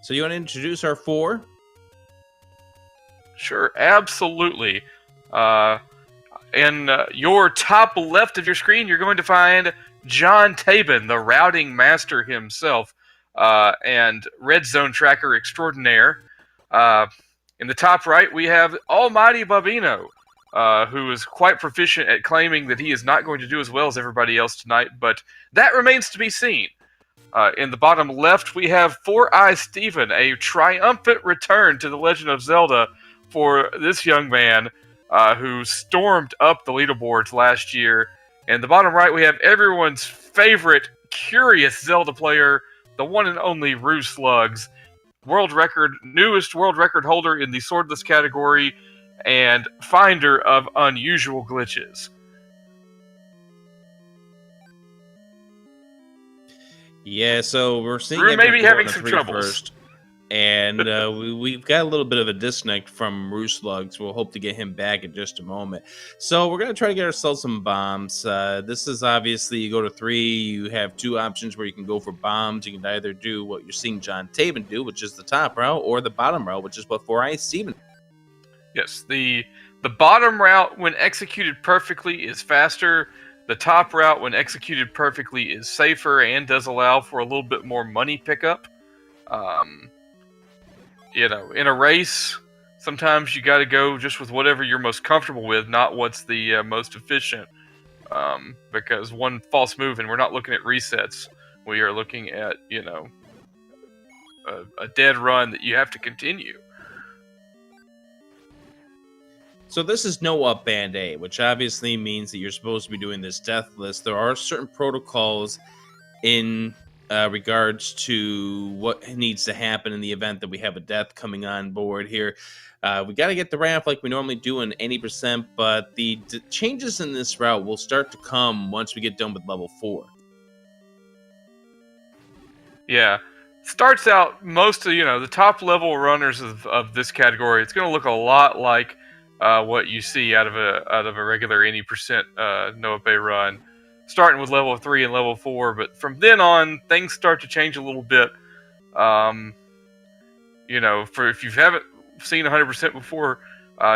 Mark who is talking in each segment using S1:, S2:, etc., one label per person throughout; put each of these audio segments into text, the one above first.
S1: So you want to introduce our four?
S2: Sure, absolutely. In your top left of your screen, you're going to find John Tabin, the routing master himself, and red zone tracker extraordinaire. In the top right, we have Almighty Bobino, who is quite proficient at claiming that he is not going to do as well as everybody else tonight, but that remains to be seen. In the bottom left, we have Four Eyes Steven, a triumphant return to The Legend of Zelda for this young man who stormed up the leaderboards last year. In the bottom right, we have everyone's favorite curious Zelda player, the one and only Rue Slugs, newest world record holder in the swordless category, and finder of unusual glitches.
S1: Yeah, so we're seeing
S2: Rue may be having some troubles.
S1: First, and we've got a little bit of a disconnect from Rue Slugs. We'll hope to get him back in just a moment. So we're going to try to get ourselves some bombs. This is obviously, you go to 3, you have 2 options where you can go for bombs. You can either do what you're seeing John Tabin do, which is the top route, or the bottom route, which is what Four Eyes Steven.
S2: Yes, the bottom route, when executed perfectly, is faster. The top route, when executed perfectly, is safer and does allow for a little bit more money pickup. In a race, sometimes you got to go just with whatever you're most comfortable with, not what's the most efficient. Because one false move, and we're not looking at resets. We are looking at, a dead run that you have to continue.
S1: So this is no Up+A, which obviously means that you're supposed to be doing this death list. There are certain protocols in regards to what needs to happen in the event that we have a death coming on board here. We got to get the ramp like we normally do in 80%, but the changes in this route will start to come once we get done with level 4.
S2: Yeah. Starts out most of, the top level runners of this category, it's going to look a lot like what you see out of a regular 80% no Up+A run, starting with level 3 and level 4. But from then on, things start to change a little bit. For if you haven't seen 100% before,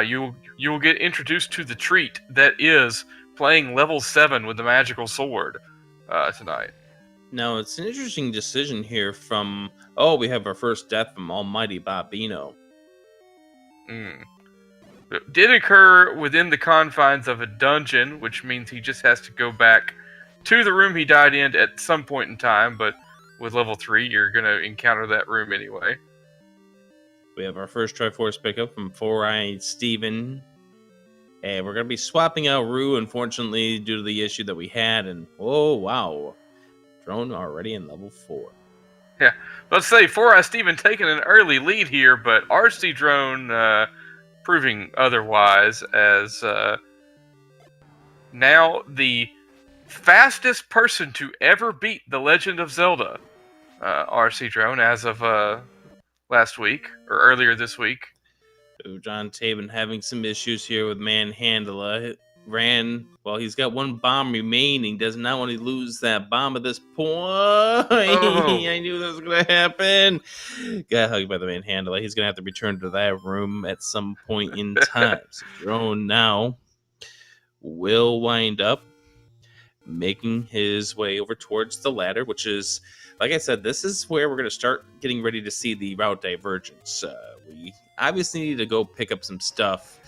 S2: you will get introduced to the treat that is playing level 7 with the magical sword tonight.
S1: Now, it's an interesting decision here from... we have our first death from Almighty Bobino.
S2: It did occur within the confines of a dungeon, which means he just has to go back to the room he died in at some point in time, but with level 3, you're going to encounter that room anyway.
S1: We have our first Triforce pickup from Four Eyes Steven. And we're going to be swapping out Rue, unfortunately, due to the issue that we had. And, oh, wow. Drone already in level 4.
S2: Yeah, let's say Four Eyes Steven taking an early lead here, but RC Drone proving otherwise, as now the fastest person to ever beat The Legend of Zelda, RC Drone, as of last week, or earlier this week.
S1: So John Tabin having some issues here with Manhandla. He's got 1 bomb remaining, does not want to lose that bomb at this point. I knew that was going to happen. Got hugged by the Manhandla. He's going to have to return to that room at some point in time. So Drone now will wind up making his way over towards the ladder, which is, like I said, this is where we're going to start getting ready to see the route divergence. We obviously need to go pick up some stuff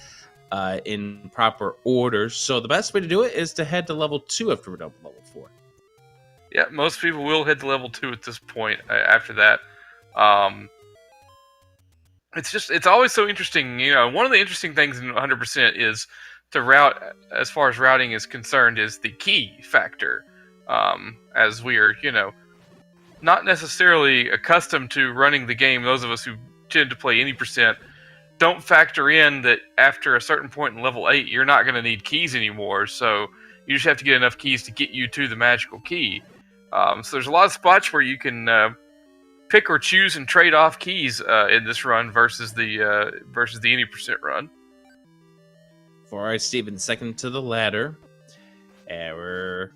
S1: in proper order. So the best way to do it is to head to level 2 after we're done with level 4.
S2: Yeah, most people will head to level 2 at this point after that. It's always so interesting. One of the interesting things in 100% is to route, as far as routing is concerned, is the key factor. As we are, not necessarily accustomed to running the game, those of us who tend to play any percent don't factor in that after a certain point in level 8, you're not going to need keys anymore. So you just have to get enough keys to get you to the magical key. So there's a lot of spots where you can pick or choose and trade off keys in this run versus the 80% run.
S1: Four Eyes Steven second to the ladder. And we're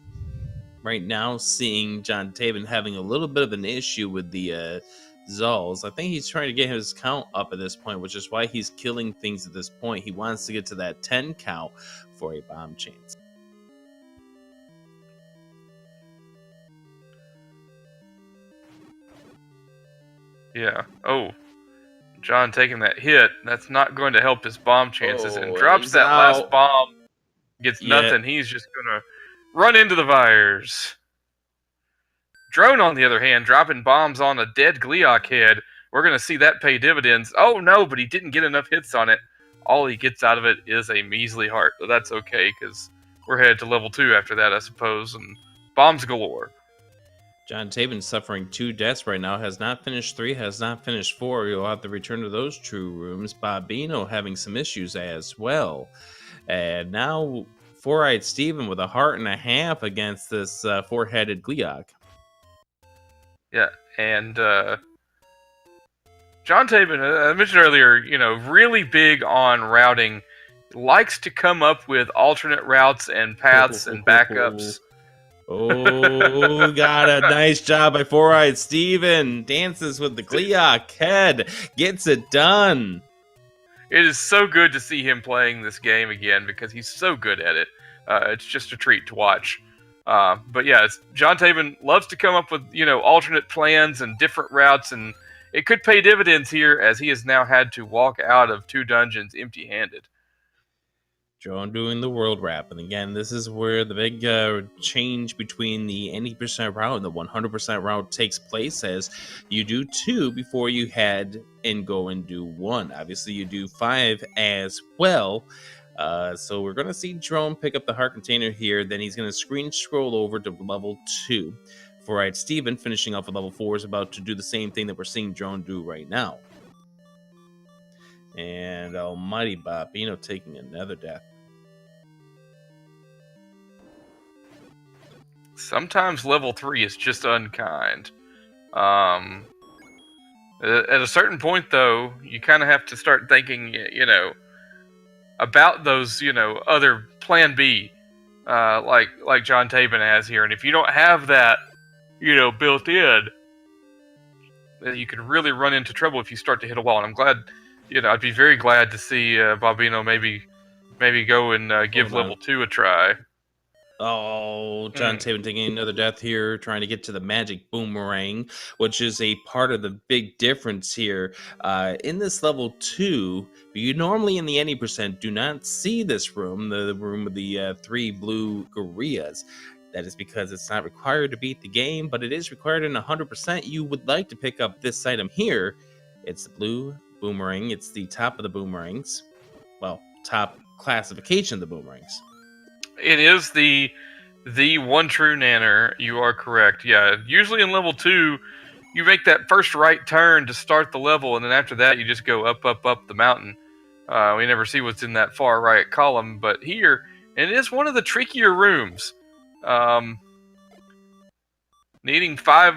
S1: right now seeing John Tabin having a little bit of an issue with the Zulls. I think he's trying to get his count up at this point, which is why he's killing things at this point. He wants to get to that 10 count for a bomb chance.
S2: Yeah. Oh, John taking that hit. That's not going to help his bomb chances, and drops that last bomb. Gets nothing. He's just gonna run into the fires. Drone, on the other hand, dropping bombs on a dead Gleeok head. We're gonna see that pay dividends. Oh no, but he didn't get enough hits on it. All he gets out of it is a measly heart, but that's okay because we're headed to level 2 after that, I suppose, and bombs galore.
S1: John Tabin suffering 2 deaths right now, has not finished 3, has not finished 4. You'll have to return to those true rooms. Bobino having some issues as well. And now, Four-Eyed Steven with a heart and a half against this four-headed Gleeok.
S2: Yeah, and John Tabin, I mentioned earlier, really big on routing, likes to come up with alternate routes and paths and backups.
S1: Oh, got a nice job by Four-Eyed Steven. Dances with the Gleeok head. Gets it done.
S2: It is so good to see him playing this game again because he's so good at it. It's just a treat to watch. But yeah, John Tabin loves to come up with, alternate plans and different routes, and it could pay dividends here as he has now had to walk out of 2 dungeons empty-handed.
S1: Drone doing the world wrap, and again, this is where the big change between the 80% route and the 100% route takes place, as you do 2 before you head and go and do 1. Obviously, you do 5 as well. So we're going to see Drone pick up the heart container here, then he's going to screen scroll over to level 2. Four-Eyed Steven, finishing off at level 4, is about to do the same thing that we're seeing Drone do right now. And almighty Bobino taking another death.
S2: Sometimes level 3 is just unkind. At a certain point, though, you kind of have to start thinking, about those, other plan B, like John Tabin has here. And if you don't have that, built in, then you can really run into trouble if you start to hit a wall. And I'm glad, I'd be very glad to see Bobino maybe go and give level 2 a try.
S1: Oh, John Tabin taking another death here, trying to get to the magic boomerang, which is a part of the big difference here. In this level 2, you normally in the 80% do not see this room, the room with the 3 blue gorillas. That is because it's not required to beat the game, but it is required in 100%. You would like to pick up this item here. It's the blue boomerang. It's the top of the boomerangs. Well, top classification of the boomerangs.
S2: It is the one true nanner. You are correct. Yeah, usually in level 2, you make that first right turn to start the level, and then after that, you just go up the mountain. We never see what's in that far right column, but here, and it is one of the trickier rooms. Needing 5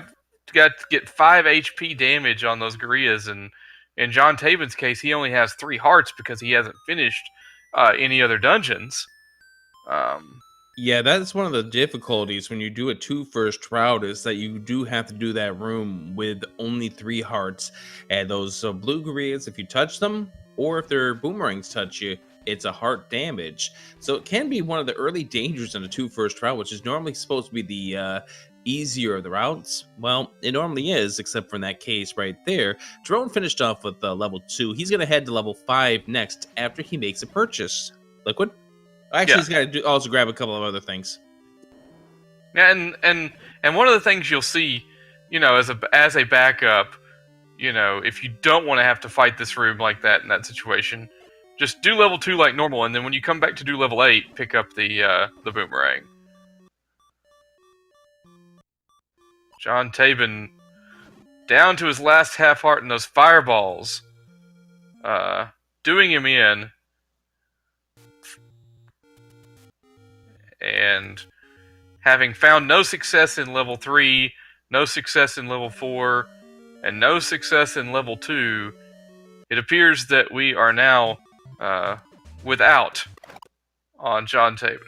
S2: to get 5 HP damage on those gorillas, and in John Tabin's case, he only has 3 hearts because he hasn't finished any other dungeons.
S1: Yeah, that's one of the difficulties when you do a 2 first route, is that you do have to do that room with only 3 hearts. And those blue gorillas, if you touch them, or if their boomerangs touch you, it's a heart damage. So it can be one of the early dangers in a 2 first route, which is normally supposed to be the easier of the routes. Well, it normally is, except for in that case right there. Drone finished off with level 2. He's going to head to level 5 next after he makes a purchase. Liquid? Actually, he's got to also grab a couple of other things.
S2: Yeah, and one of the things you'll see, as a backup, if you don't want to have to fight this room like that in that situation, just do level 2 like normal, and then when you come back to do level 8, pick up the boomerang. John Tabin down to his last half heart in those fireballs, doing him in. And having found no success in level 3, no success in level 4, and no success in level 2, it appears that we are now without on John Tabin.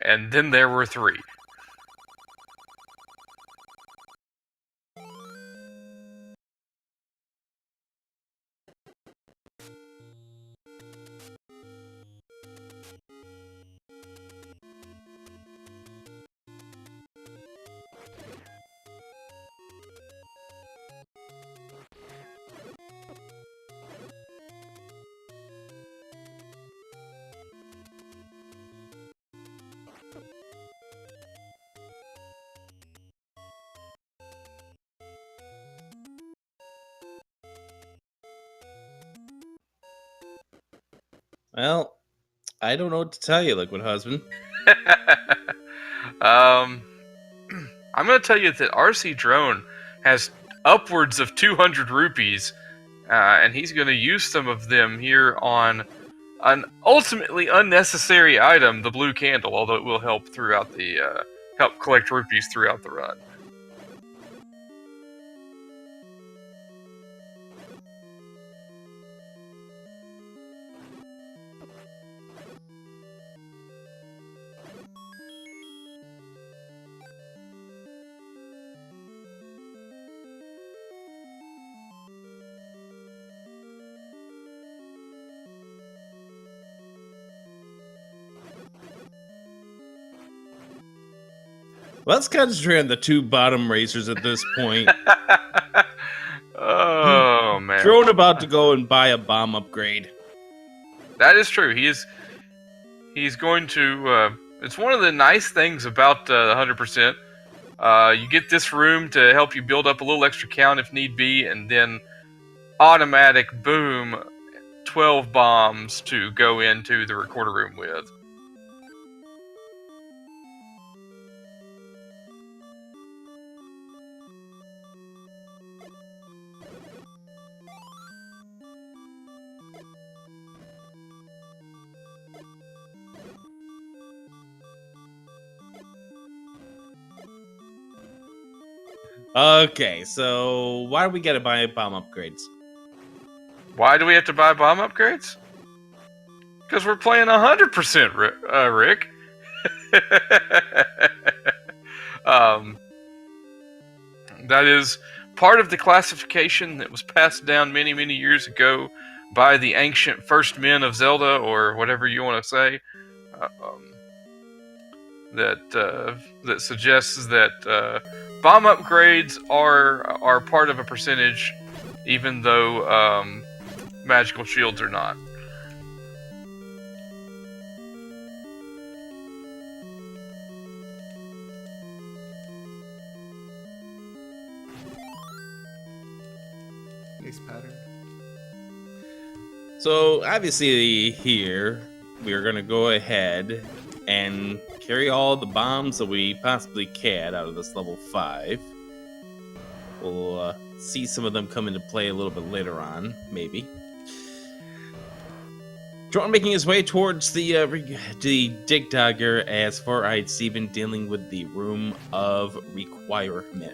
S2: And then there were 3.
S1: Well, I don't know what to tell you, Liquid Husband.
S2: I'm going to tell you that RC Drone has upwards of 200 rupees, and he's going to use some of them here on an ultimately unnecessary item, the blue candle, although it will help throughout the help collect rupees throughout the run.
S1: Let's concentrate on the 2 bottom racers at this point.
S2: Oh man,
S1: Drone about to go and buy a bomb upgrade.
S2: that is true. He's going to. It's one of the nice things about 100%. You get this room to help you build up a little extra count if need be, and then automatic boom, 12 bombs to go into the recorder room with.
S1: Okay, so why do we gotta buy bomb upgrades?
S2: Why do we have to buy bomb upgrades? Because we're playing 100%, Rick. That is part of the classification that was passed down many, many years ago by the ancient first men of Zelda, or whatever you want to say. That suggests that bomb upgrades are part of a percentage, even though magical shields are not.
S3: Nice pattern.
S1: So obviously here we are gonna go ahead and carry all the bombs that we possibly can out of this level 5. We'll see some of them come into play a little bit later on, maybe. Drone making his way towards the Dig Dogger as Four-Eyed Steven dealing with the Room of Requirement.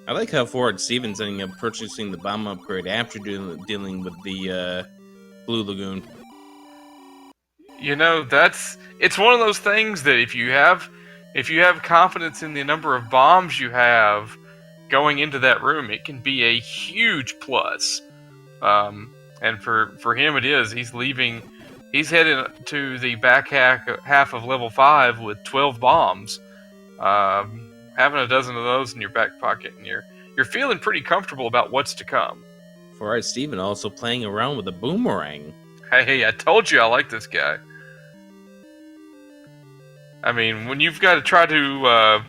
S1: I like how Forward Stevens ending up purchasing the bomb upgrade after dealing with the Blue Lagoon.
S2: You know, it's one of those things that if you have confidence in the number of bombs you have going into that room, it can be a huge plus. And for him, it is. He's heading to the back half of level 5 with 12 bombs. Having a dozen of those in your back pocket, and you're feeling pretty comfortable about what's to come.
S1: Forward Steven also playing around with a boomerang.
S2: Hey, I told you I like this guy. I mean, when you've got to try to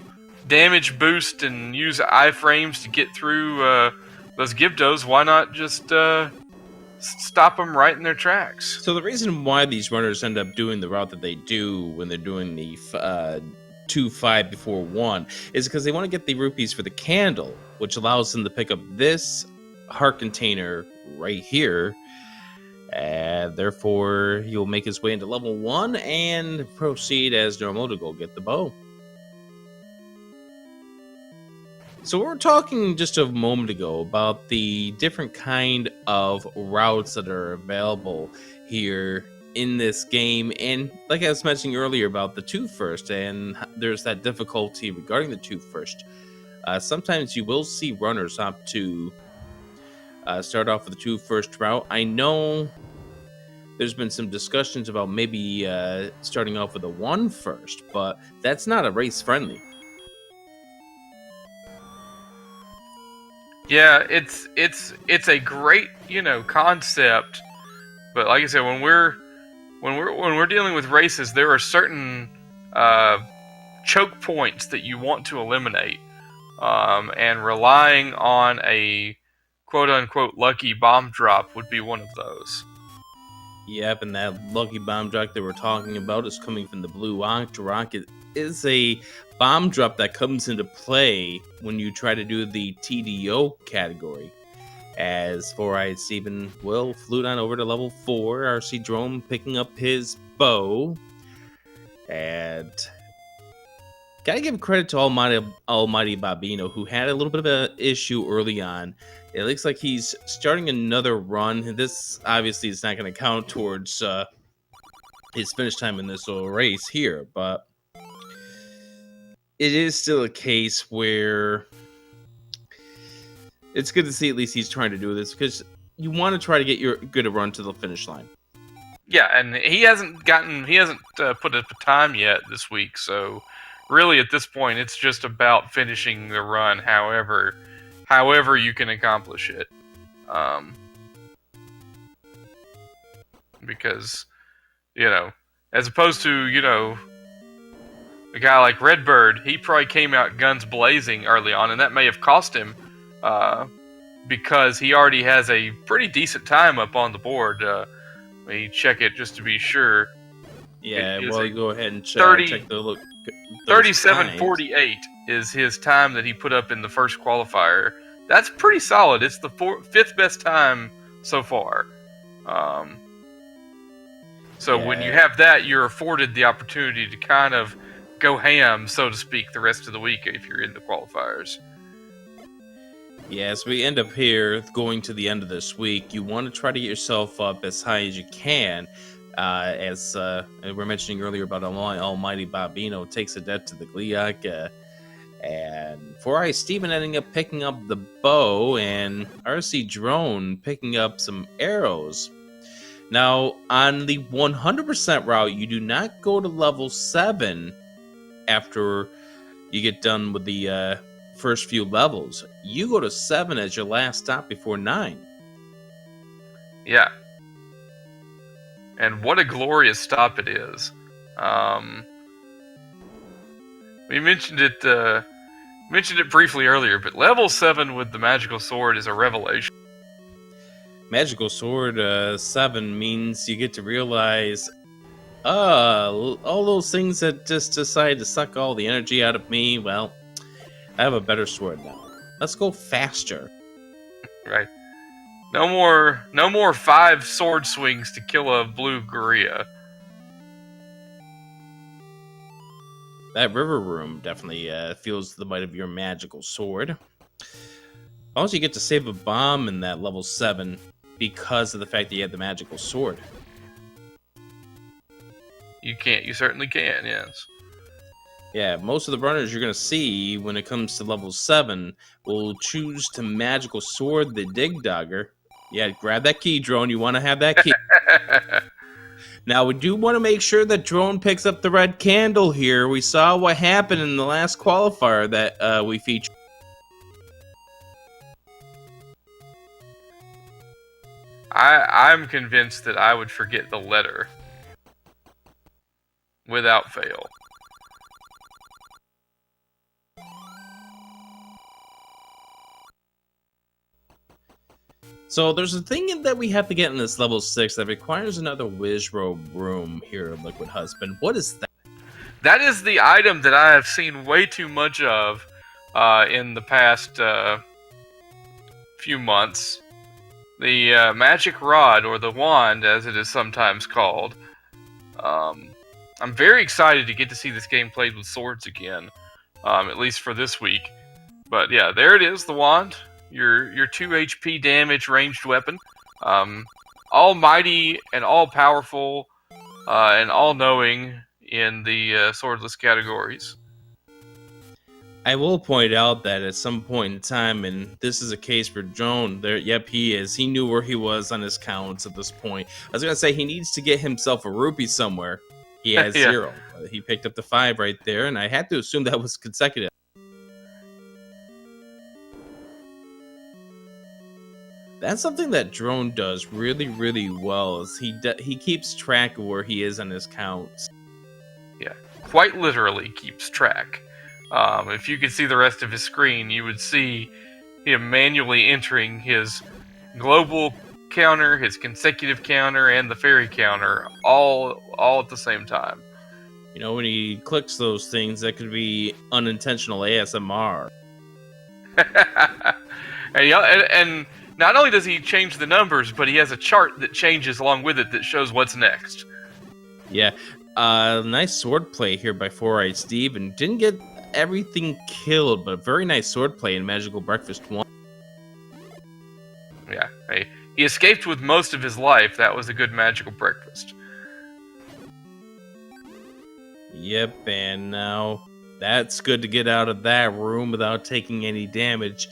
S2: damage boost and use iframes to get through those Gibdos, why not just stop them right in their tracks.
S1: So the reason why these runners end up doing the route that they do when they're doing the 2-5 before 1 is because they want to get the rupees for the candle, which allows them to pick up this heart container right here. And therefore, he'll make his way into level 1 and proceed as normal to go get the bow. So we were talking just a moment ago about the different kind of routes that are available here in this game, and like I was mentioning earlier about the 2 first, and there's that difficulty regarding the 2 first. Sometimes you will see runners opt to start off with the 2 first route. I know there's been some discussions about maybe starting off with a 1 first, but that's not a race friendly.
S2: Yeah, it's a great, concept, but like I said, when we're dealing with races, there are certain choke points that you want to eliminate, and relying on a quote unquote lucky bomb drop would be one of those.
S1: Yep, and that lucky bomb drop that we're talking about is coming from the blue Octorok. It is a bomb drop that comes into play when you try to do the TDO category. As Four-Eyed Steven will flute on over to level 4, RC Drone picking up his bow. And gotta give credit to Almighty Babino, who had a little bit of an issue early on. It looks like he's starting another run. This obviously is not going to count towards his finish time in this little race here, but it is still a case where it's good to see at least he's trying to do this, because you want to try to get your good run to the finish line.
S2: Yeah, and he hasn't put up a time yet this week, so really at this point it's just about finishing the run however you can accomplish it. Because, as opposed to, a guy like Redbird, he probably came out guns blazing early on, and that may have cost him, because he already has a pretty decent time up on the board. Let me check it just to be sure.
S1: Yeah, well, go ahead and check the look.
S2: 37:48 is his time that he put up in the first qualifier. That's pretty solid. It's the 5th best time so far. So when you have that, you're afforded the opportunity to kind of go ham, so to speak, the rest of the week if you're in the qualifiers.
S1: Yeah, as we end up here, going to the end of this week, you want to try to get yourself up as high as you can. As we were mentioning earlier about Almighty Babino takes a debt to the Gliok, and Four-Eyed Steven ending up picking up the bow, and RC Drone picking up some arrows. Now, on the 100% route, you do not go to level 7 after you get done with the first few levels. You go to 7 as your last stop before 9.
S2: Yeah. And what a glorious stop it is. We mentioned it briefly earlier, but level 7 with the magical sword is a revelation.
S1: Magical Sword 7 means you get to realize, all those things that just decide to suck all the energy out of me, well, I have a better sword now. Let's go faster.
S2: Right. No more 5 sword swings to kill a blue Gorilla.
S1: That river room definitely feels the might of your magical sword. Also, you get to save a bomb in that level 7 because of the fact that you have the magical sword.
S2: You certainly can, yes.
S1: Yeah, most of the runners you're going to see when it comes to level 7 will choose to magical sword the Dig Dogger. Yeah, grab that key, Drone. You want to have that key. Now, we do want to make sure that Drone picks up the red candle here. We saw what happened in the last qualifier that we featured.
S2: I'm convinced that I would forget the letter without fail.
S1: So there's a thing that we have to get in this level 6 that requires another Wizrobe room here, Liquid Husband. What is that?
S2: That is the item that I have seen way too much of in the past few months. The magic rod, or the wand as it is sometimes called. I'm very excited to get to see this game played with swords again, at least for this week. But yeah, there it is, the wand. Your 2 HP damage ranged weapon. Almighty and all-powerful and all-knowing in the swordless categories.
S1: I will point out that at some point in time, and this is a case for Drone, yep, he is. He knew where he was on his counts at this point. I was going to say he needs to get himself a rupee somewhere. He has
S2: Yeah.
S1: 0. He picked up the 5 right there, and I had to assume that was consecutive. That's something that Drone does really, really well. Is he keeps track of where he is on his counts.
S2: Yeah, quite literally keeps track. If you could see the rest of his screen, you would see him manually entering his global counter, his consecutive counter, and the fairy counter all at the same time.
S1: You know, when he clicks those things, that could be unintentional ASMR.
S2: and not only does he change the numbers, but he has a chart that changes along with it that shows what's next.
S1: Yeah, nice swordplay here by Four-Eyed Steve, and didn't get everything killed, but very nice swordplay in Magical Breakfast 1.
S2: Yeah, he escaped with most of his life. That was a good Magical Breakfast.
S1: Yep, and now that's good to get out of that room without taking any damage.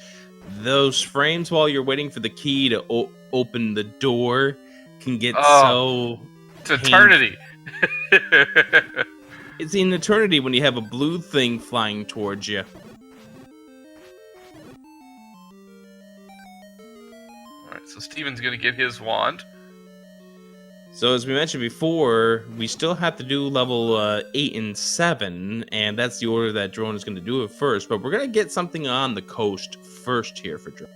S1: Those frames while you're waiting for the key to open the door can get so...
S2: It's eternity.
S1: It's an eternity when you have a blue thing flying towards you.
S2: Alright, so Steven's gonna get his wand.
S1: So as we mentioned before, we still have to do level 8 and 7, and that's the order that Drone is going to do it first, but we're going to get something on the coast first here for Drone.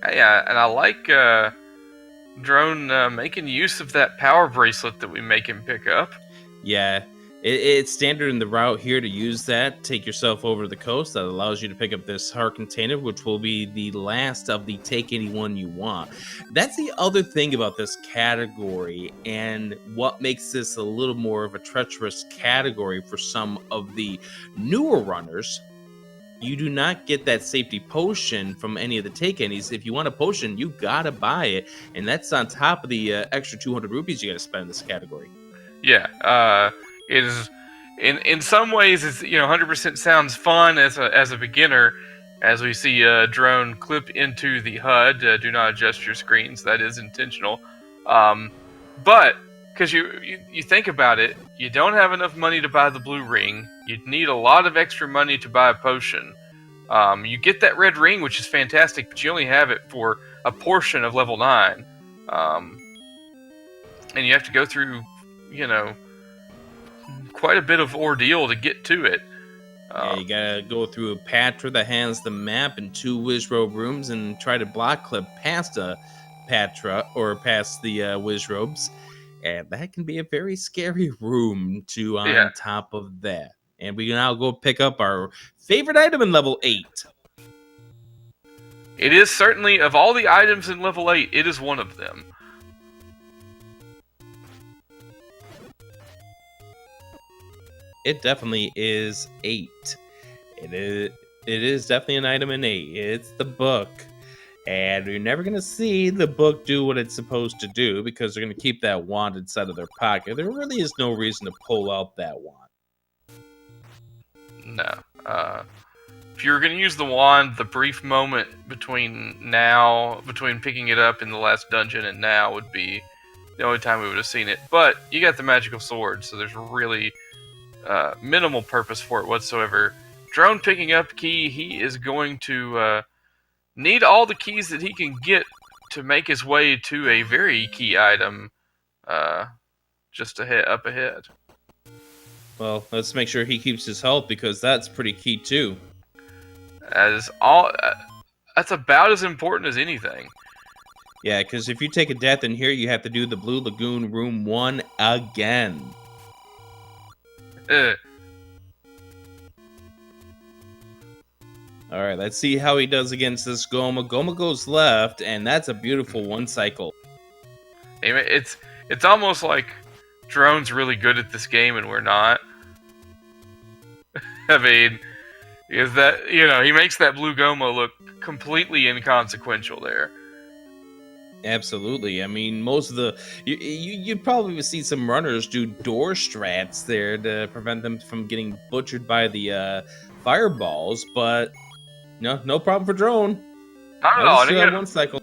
S2: Yeah, and I like Drone making use of that power bracelet that we make him pick up.
S1: Yeah, it's standard in the route here to use that. Take yourself over to the coast. That allows you to pick up this heart container, which will be the last of the take anyone you want. That's the other thing about this category, and what makes this a little more of a treacherous category for some of the newer runners. You do not get that safety potion from any of the take any's. If you want a potion, you gotta buy it, and that's on top of the extra 200 rupees you gotta spend in this category.
S2: Yeah, it is in some ways it's 100% sounds fun as a beginner, as we see Drone clip into the HUD. Do not adjust your screens. That is intentional. But because you think about it, you don't have enough money to buy the blue ring. You'd need a lot of extra money to buy a potion. You get that red ring, which is fantastic, but you only have it for a portion of level 9. And you have to go through, quite a bit of ordeal to get to it.
S1: Yeah, you gotta go through a Patra that has the map and 2 Wizrobe rooms and try to block clip past a Patra or past the Wizrobes. And that can be a very scary room to on top of that. And we can now go pick up our favorite item in level 8.
S2: It is certainly, of all the items in level 8, it is one of them.
S1: It definitely is 8. It is definitely an item in 8. It's the book. And you're never going to see the book do what it's supposed to do because they're going to keep that wand inside of their pocket. There really is no reason to pull out that wand.
S2: No. If you were going to use the wand, the brief moment between picking it up in the last dungeon and now would be the only time we would have seen it. But you got the magical sword, so there's really minimal purpose for it whatsoever. Drone picking up key, he is going to need all the keys that he can get to make his way to a very key item just up ahead.
S1: Well, let's make sure he keeps his health because that's pretty key too.
S2: That's about as important as anything.
S1: Yeah, because if you take a death in here, you have to do the Blue Lagoon Room 1 again.
S2: Ugh.
S1: All right, let's see how he does against this Goma. Goma goes left, and that's a beautiful one cycle.
S2: It's almost like Drone's really good at this game and we're not. I mean, is that he makes that blue Goma look completely inconsequential there.
S1: Absolutely. I mean, most of the you'd probably see some runners do door strats there to prevent them from getting butchered by the fireballs, but no problem for Drone.
S2: Not at
S1: How does
S2: all.
S1: one cycle?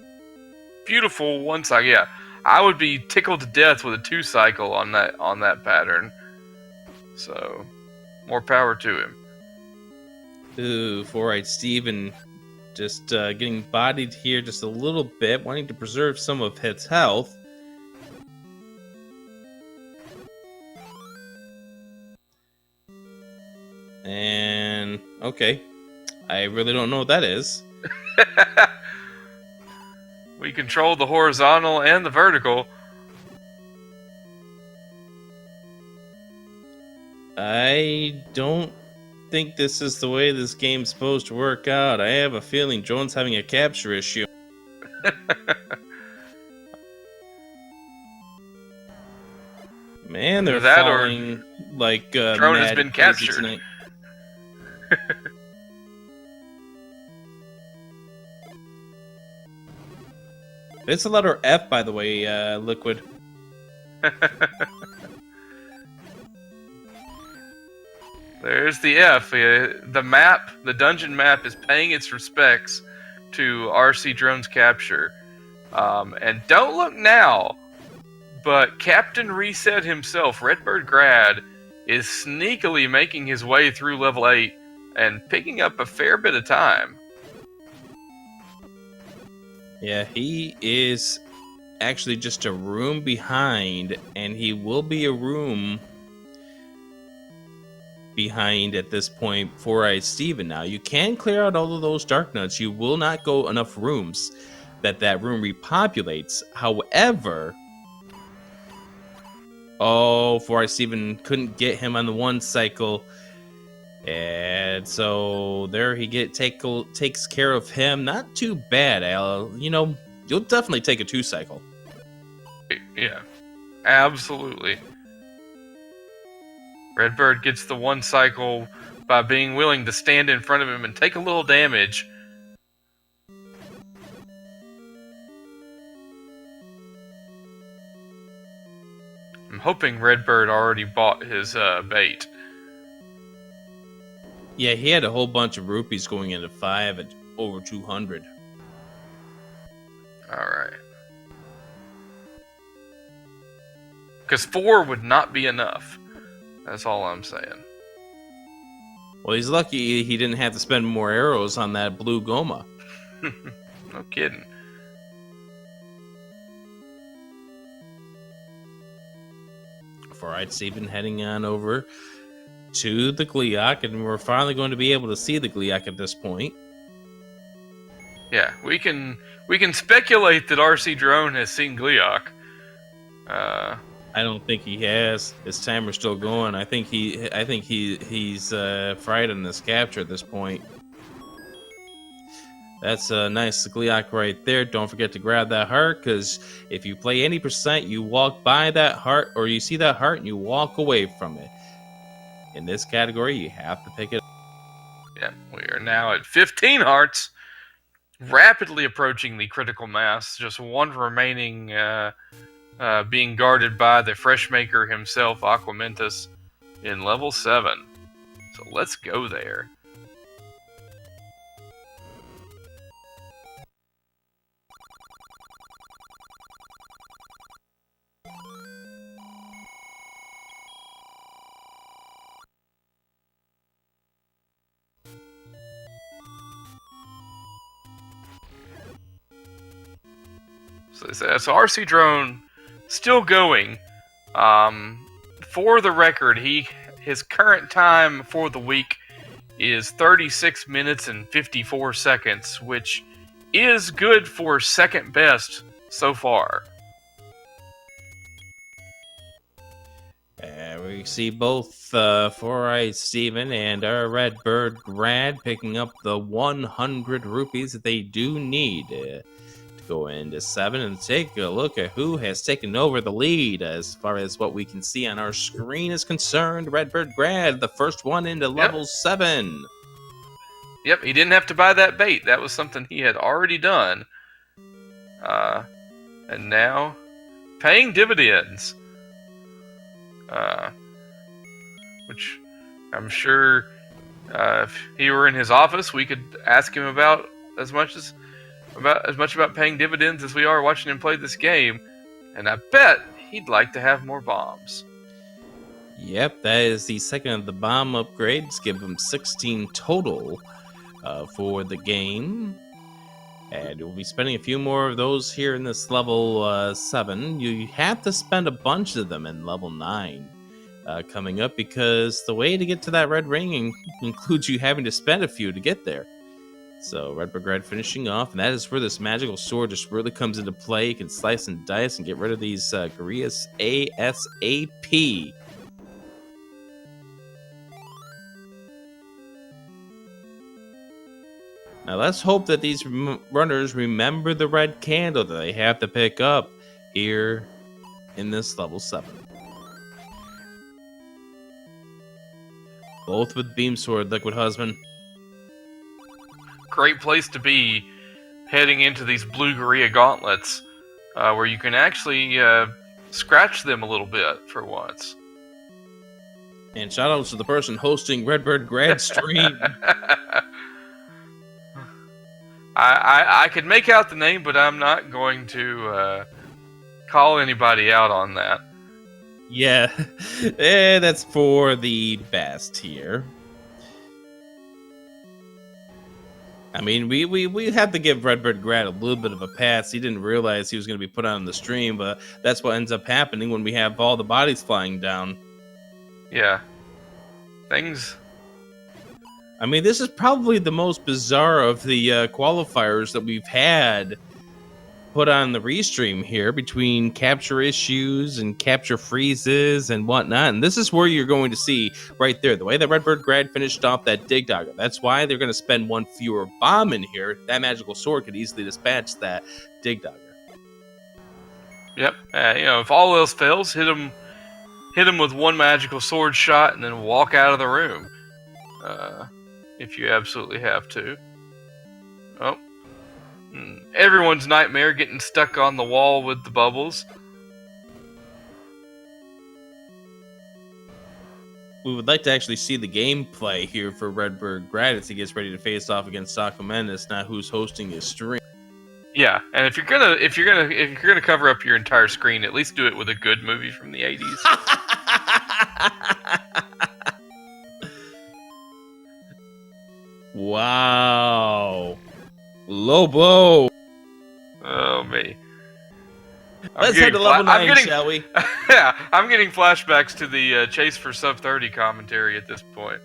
S2: Beautiful one cycle. Yeah, I would be tickled to death with a 2 cycle on that pattern. So, more power to him.
S1: Ooh, 4-eyed Steven just getting bodied here just a little bit, wanting to preserve some of his health. And okay, I really don't know what that is.
S2: We control the horizontal and the vertical.
S1: I don't think this is the way this game's supposed to work out. I have a feeling Jones having a capture issue. Man, they're
S2: That
S1: falling like
S2: Drone has been captured
S1: tonight. It's the letter F, by the way, Liquid.
S2: There's the F. The map, the dungeon map, is paying its respects to RC Drone's capture. And don't look now, but Captain Reset himself, Redbird Grad, is sneakily making his way through level 8 and picking up a fair bit of time.
S1: Yeah, he is actually just a room behind, and he will be a room behind at this point for Steven. Now, you can clear out all of those dark nuts. You will not go enough rooms that room repopulates. However, oh, 4 Steven couldn't get him on the one cycle. And so there he takes care of him. Not too bad, Al. You'll definitely take a 2 cycle.
S2: Yeah, absolutely. Redbird gets the 1 cycle by being willing to stand in front of him and take a little damage. I'm hoping Redbird already bought his bait.
S1: Yeah, he had a whole bunch of rupees going into 5 at over 200.
S2: Alright. Because 4 would not be enough. That's all I'm saying.
S1: Well, he's lucky he didn't have to spend more arrows on that blue Goma.
S2: No kidding.
S1: For Steven heading on over to the Gliok, and we're finally going to be able to see the Gliok at this point.
S2: Yeah, we can speculate that RC Drone has seen Gliok.
S1: I don't think he has. His timer's still going. I think he's fried on this capture at this point. That's a nice Gliok right there. Don't forget to grab that heart, because if you play any percent, you walk by that heart, or you see that heart and you walk away from it. In this category, you have to pick it up.
S2: Yeah, we are now at 15 hearts, rapidly approaching the critical mass. Just one remaining, being guarded by the Freshmaker himself, Aquamentus, in level 7. So let's go there. So RC Drone still going. For the record, his current time for the week is 36 minutes and 54 seconds, which is good for second best so far.
S1: We see both Four-Eyed Steven and our Redbird Grad picking up the 100 rupees that they do need to go into 7 and take a look at who has taken over the lead. As far as what we can see on our screen is concerned, Redbird Grad, the first one into level 7.
S2: Yep, he didn't have to buy that bait. That was something he had already done. And now, paying dividends. Which I'm sure if he were in his office, we could ask him about as much about paying dividends as we are watching him play this game, and I bet he'd like to have more bombs.
S1: Yep, that is the second of the bomb upgrades. Give him 16 total for the game. And we'll be spending a few more of those here in this level 7. You have to spend a bunch of them in level 9 coming up, because the way to get to that red ring includes you having to spend a few to get there. So Redbird Grad finishing off, and that is where this magical sword just really comes into play. You can slice and dice and get rid of these Gurias ASAP. Now let's hope that these runners remember the red candle that they have to pick up here in this level 7. Both with Beam Sword, Liquid Husband.
S2: Great place to be heading into these Blue Guria gauntlets, where you can actually scratch them a little bit for once.
S1: And shout outs to the person hosting Redbird Grad stream.
S2: I could make out the name, but I'm not going to call anybody out on that.
S1: Yeah, that's for the best here. I mean, we have to give Redbird Grad a little bit of a pass. He didn't realize he was going to be put on the stream, but that's what ends up happening when we have all the bodies flying down.
S2: Yeah. Things...
S1: I mean, this is probably the most bizarre of the qualifiers that we've had put on the restream here, between capture issues and capture freezes and whatnot. And this is where you're going to see right there the way that Redbird Grad finished off that Dig Dogger. That's why they're going to spend one fewer bomb in here. That magical sword could easily dispatch that Dig Dogger.
S2: Yep. If all else fails, hit him with one magical sword shot and then walk out of the room. If you absolutely have to. Oh. Everyone's nightmare, getting stuck on the wall with the bubbles.
S1: We would like to actually see the gameplay here for Redbird Grad as he gets ready to face off against Sakumenis, not who's hosting his stream.
S2: Yeah, and if you're gonna cover up your entire screen, at least do it with a good movie from the 80s.
S1: Wow. Low blow.
S2: Oh, me.
S1: Let's head to level 9, shall we?
S2: Yeah, I'm getting flashbacks to the Chase for Sub 30 commentary at this point.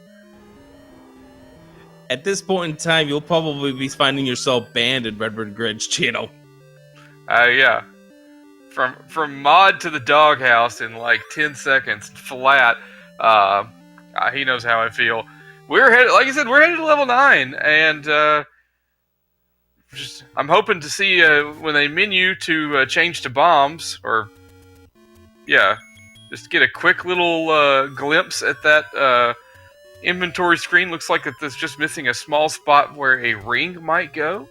S1: At this point in time, you'll probably be finding yourself banned in Redbird Grad's channel.
S2: Yeah. From mod to the doghouse in like 10 seconds, flat. He knows how I feel. We're headed, like I said, we're headed to level 9, and I'm hoping to see when they menu to change to bombs, or just get a quick little glimpse at that inventory screen. Looks like that there's just missing a small spot where a ring might go.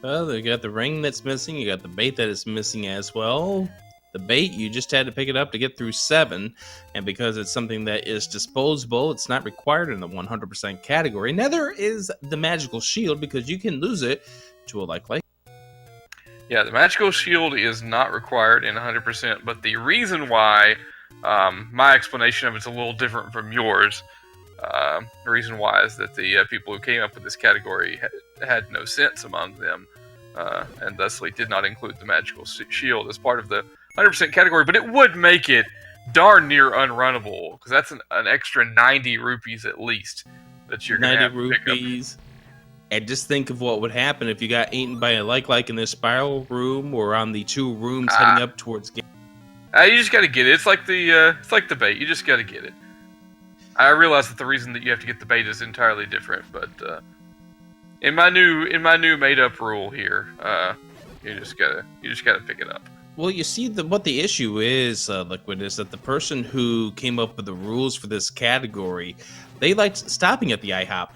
S1: Well, they got the ring that's missing. You got the bait that is missing as well. The bait, you just had to pick it up to get through 7, and because it's something that is disposable, it's not required in the 100% category. Neither is the magical shield, because you can lose it to a like.
S2: Yeah, the magical shield is not required in 100%, but the reason why, my explanation of it's a little different from yours. The reason why is that the people who came up with this category had no sense among them, and thusly did not include the magical shield as part of the 100% category, but it would make it darn near unrunnable, because that's an extra 90 rupees at least that you're going to have to pick up.
S1: And just think of what would happen if you got eaten by a like in this spiral room or on the 2 rooms heading up towards.
S2: You just got to get it. It's like the bait. You just got to get it. I realize that the reason that you have to get the bait is entirely different, but in my new made up rule here, you just gotta pick it up.
S1: Well, you see, what the issue is, Liquid, is that the person who came up with the rules for this category, they liked stopping at the IHOP.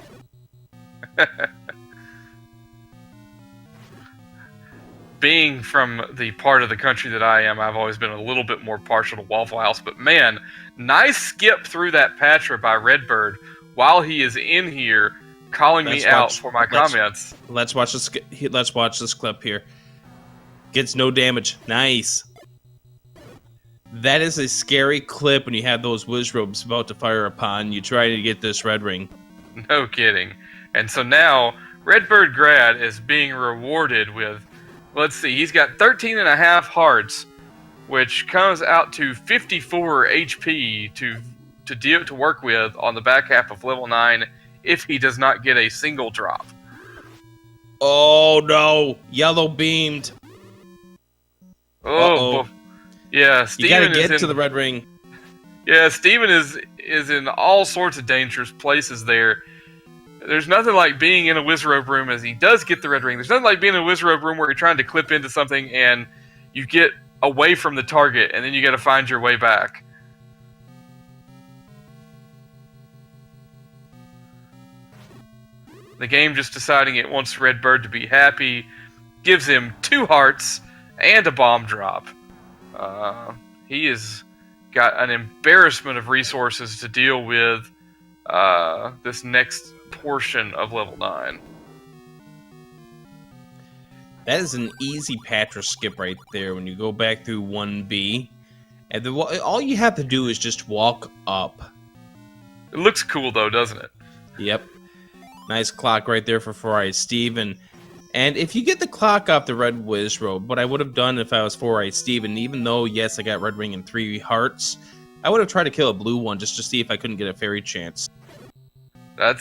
S2: Being from the part of the country that I am, I've always been a little bit more partial to Waffle House. But man, nice skip through that Patra by Redbird while he is in here calling me out for my comments.
S1: Let's watch this. Let's watch this clip here. Gets no damage. Nice. That is a scary clip when you have those Wizrobes about to fire upon you trying to get this red ring.
S2: No kidding. And so now Redbird Grad is being rewarded with, let's see, he's got 13.5 hearts, which comes out to 54 HP to work with on the back half of level 9 if he does not get a single drop.
S1: Oh no, yellow beamed.
S2: Oh, yeah, Steven,
S1: you gotta get to the red ring.
S2: Yeah, Steven is in all sorts of dangerous places there. There's nothing like being in a Wizrobe room as he does get the red ring. There's nothing like being in a Wizrobe room where you're trying to clip into something and you get away from the target and then you gotta find your way back. The game just deciding it wants Redbird to be happy, gives him 2 hearts and a bomb drop. He has got an embarrassment of resources to deal with this next portion of level 9.
S1: That is an easy Patra skip right there when you go back through 1B. And all you have to do is just walk up.
S2: It looks cool though, doesn't it?
S1: Yep. Nice clock right there for 4-Eyed Steven. And if you get the clock off the red Wizrobe, what I would have done if I was 4-Eyed Steven, even though, yes, I got red ring and 3 hearts, I would have tried to kill a blue one just to see if I couldn't get a fairy chance.
S2: That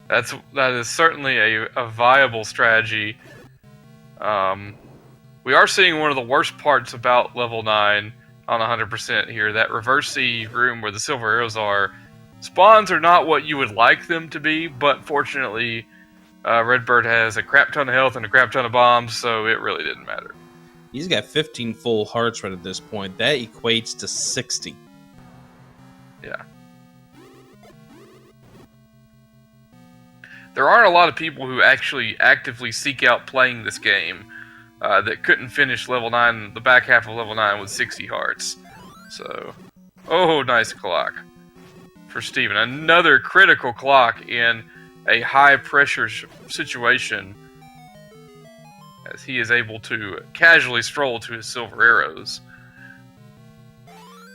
S2: is certainly a viable strategy. We are seeing one of the worst parts about level 9 on 100% here. That reverse C room where the silver arrows are. Spawns are not what you would like them to be, but fortunately, Redbird has a crap ton of health and a crap ton of bombs, so it really didn't matter.
S1: He's got 15 full hearts right at this point. That equates to 60.
S2: Yeah. There aren't a lot of people who actually actively seek out playing this game that couldn't finish level 9, the back half of level 9 with 60 hearts. So, oh, nice clock for Steven. Another critical clock in a high-pressure situation as he is able to casually stroll to his silver arrows.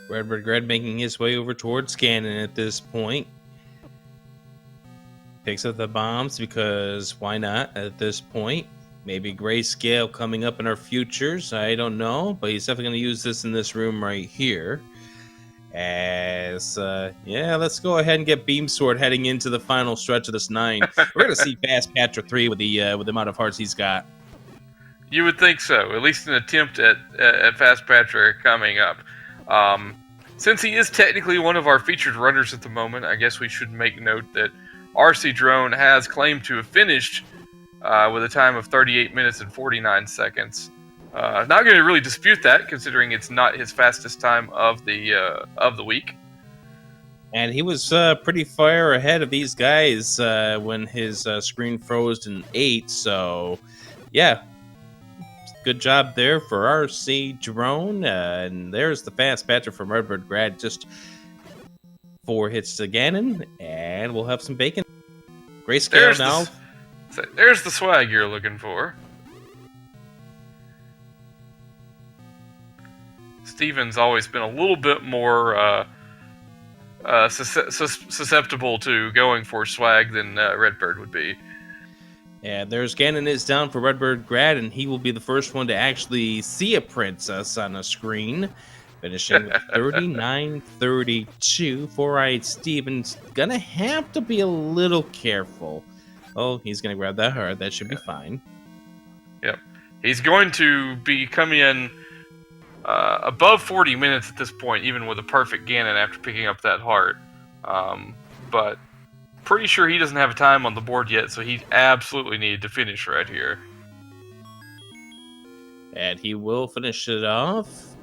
S1: Redbird Grad making his way over towards Ganon at this point. Picks up the bombs because why not at this point? Maybe Grayscale coming up in our futures. I don't know, but he's definitely going to use this in this room right here. As, yeah, let's go ahead and get Beam Sword heading into the final stretch of this 9. We're going to see Fast Patra 3 with the amount of hearts he's got.
S2: You would think so. At least an attempt at Fast Patra coming up. Since he is technically one of our featured runners at the moment, I guess we should make note that RC Drone has claimed to have finished with a time of 38 minutes and 49 seconds. Not going to really dispute that, considering it's not his fastest time of the week.
S1: And he was pretty far ahead of these guys when his screen froze in 8. So, yeah, good job there for RC Drone. And there's the Fast Patra from Redbird Grad. Just 4 hits to Ganon, and we'll have some bacon. Grayscale now.
S2: There's the swag you're looking for. Steven's always been a little bit more susceptible to going for swag than Redbird would be.
S1: Yeah, there's Ganon is down for Redbird Grad, and he will be the first one to actually see a princess on a screen. Finishing with 39-32. 4-Eyed Steven's gonna have to be a little careful. Oh, he's going to grab that heart. That should be fine.
S2: Yep. He's going to be coming in above 40 minutes at this point, even with a perfect Ganon after picking up that heart. But pretty sure he doesn't have a time on the board yet, so he absolutely needed to finish right here.
S1: And he will finish it off.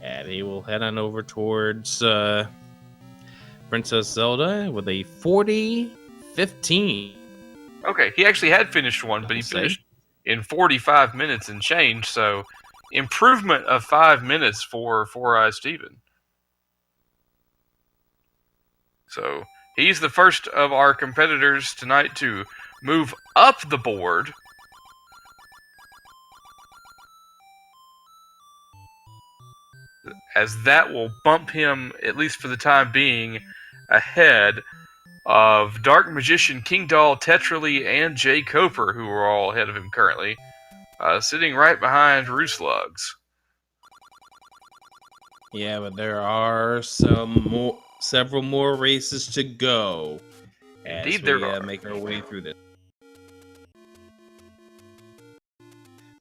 S1: And he will head on over towards Princess Zelda with a 40-15.
S2: Okay, he actually had finished one, but he finished in 45 minutes and change, so improvement of 5 minutes for Four Eyes Steven. So he's the first of our competitors tonight to move up the board. As that will bump him, at least for the time being, ahead of Dark Magician, King Doll, Tetrally, and Jay Coper, who are all ahead of him currently, sitting right behind Rooslugs.
S1: Yeah, but there are several more races to go. As we make our way through this.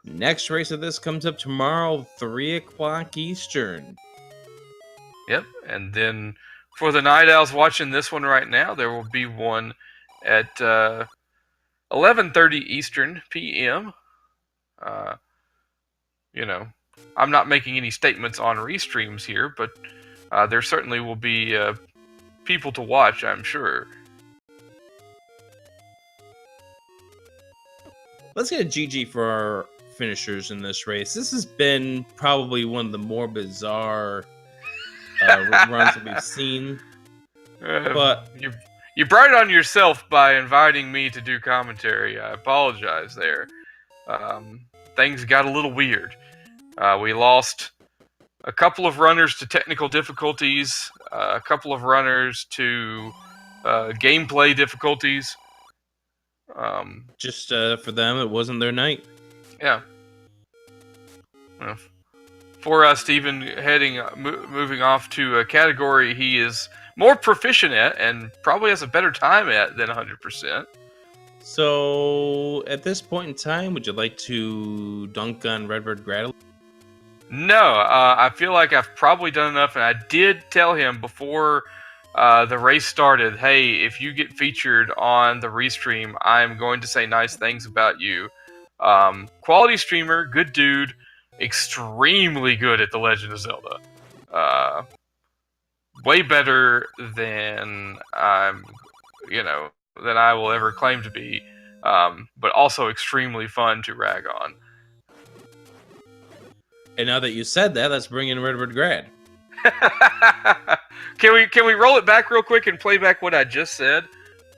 S1: Next race of this comes up tomorrow, 3 o'clock Eastern.
S2: Yep, and then for the Night Owls watching this one right now, there will be one at 11:30 Eastern p.m. I'm not making any statements on restreams here, but there certainly will be people to watch, I'm sure.
S1: Let's get a GG for our finishers in this race. This has been probably one of the more bizarre runs that we've seen. But
S2: you brought it on yourself by inviting me to do commentary. I apologize there. Things got a little weird. We lost a couple of runners to technical difficulties, a couple of runners to gameplay difficulties.
S1: Just for them, it wasn't their night.
S2: Yeah. Well, for us, Steven moving off to a category he is more proficient at and probably has a better time at than 100%.
S1: So, at this point in time, would you like to dunk on Redbird Grad?
S2: No, I feel like I've probably done enough, and I did tell him before the race started, hey, if you get featured on the restream, I'm going to say nice things about you. Quality streamer, good dude, extremely good at The Legend of Zelda. Way better than than I will ever claim to be, but also extremely fun to rag on.
S1: And now that you said that, let's bring in Redbird Grad.
S2: Can we roll it back real quick and play back what I just said?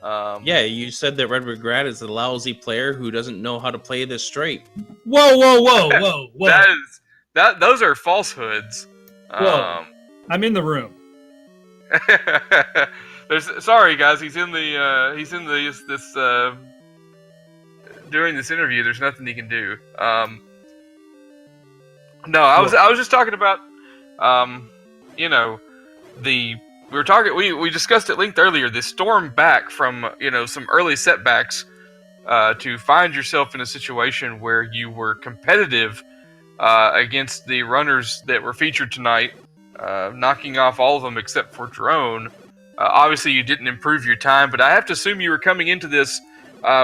S1: Yeah, you said that Redbird Grad is a lousy player who doesn't know how to play this straight.
S3: Whoa.
S2: Those are falsehoods.
S3: Whoa. I'm in the room.
S2: Sorry guys, he's in this during this interview. There's nothing he can do. No, I was just talking about we discussed at length earlier the storm back from some early setbacks to find yourself in a situation where you were competitive against the runners that were featured tonight, knocking off all of them except for Drone. Obviously, you didn't improve your time, but I have to assume you were coming into this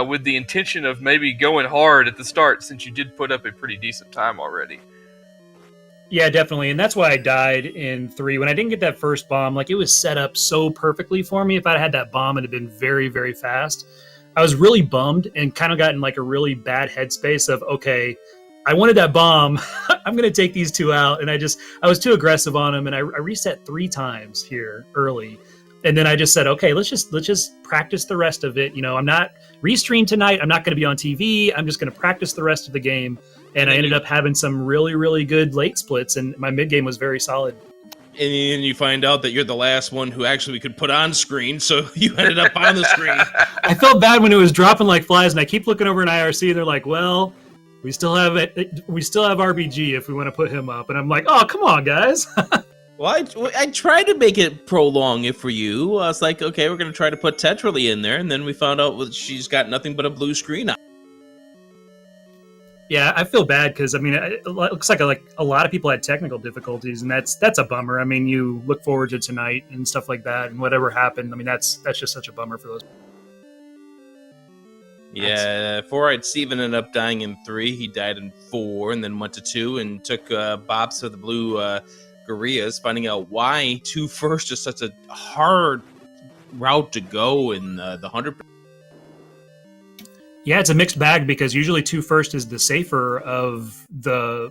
S2: with the intention of maybe going hard at the start, since you did put up a pretty decent time already.
S3: Yeah, definitely, and that's why I died in 3. When I didn't get that first bomb, it was set up so perfectly for me. If I had that bomb, it'd have been very, very fast. I was really bummed and kind of got in a really bad headspace of, okay, I wanted that bomb. I'm going to take these two out. And I was too aggressive on them. And I reset 3 times here early. And then I just said, okay, let's just practice the rest of it. I'm not restream tonight. I'm not going to be on TV. I'm just going to practice the rest of the game. And I ended up having some really, really good late splits. And my mid game was very solid.
S1: And then you find out that you're the last one who actually we could put on screen, so you ended up on the screen.
S3: I felt bad when it was dropping like flies, and I keep looking over in IRC, and they're like, well, we still have RBG if we want to put him up. And I'm like, oh, come on, guys.
S1: Well, I tried to make it prolong it for you. I was like, okay, we're going to try to put Tetrally in there, and then we found out she's got nothing but a blue screen on.
S3: Yeah, I feel bad because I mean, it looks like a lot of people had technical difficulties, and that's a bummer. I mean, you look forward to tonight and stuff like that, and whatever happened. I mean, that's just such a bummer for those.
S1: Yeah, 4-eyed Steven ended up dying in 3. He died in 4, and then went to 2 and took Bobs to the blue Gorillas, finding out why 2 first is such a hard route to go in the 100.
S3: Yeah, it's a mixed bag because usually 2 first is the safer of the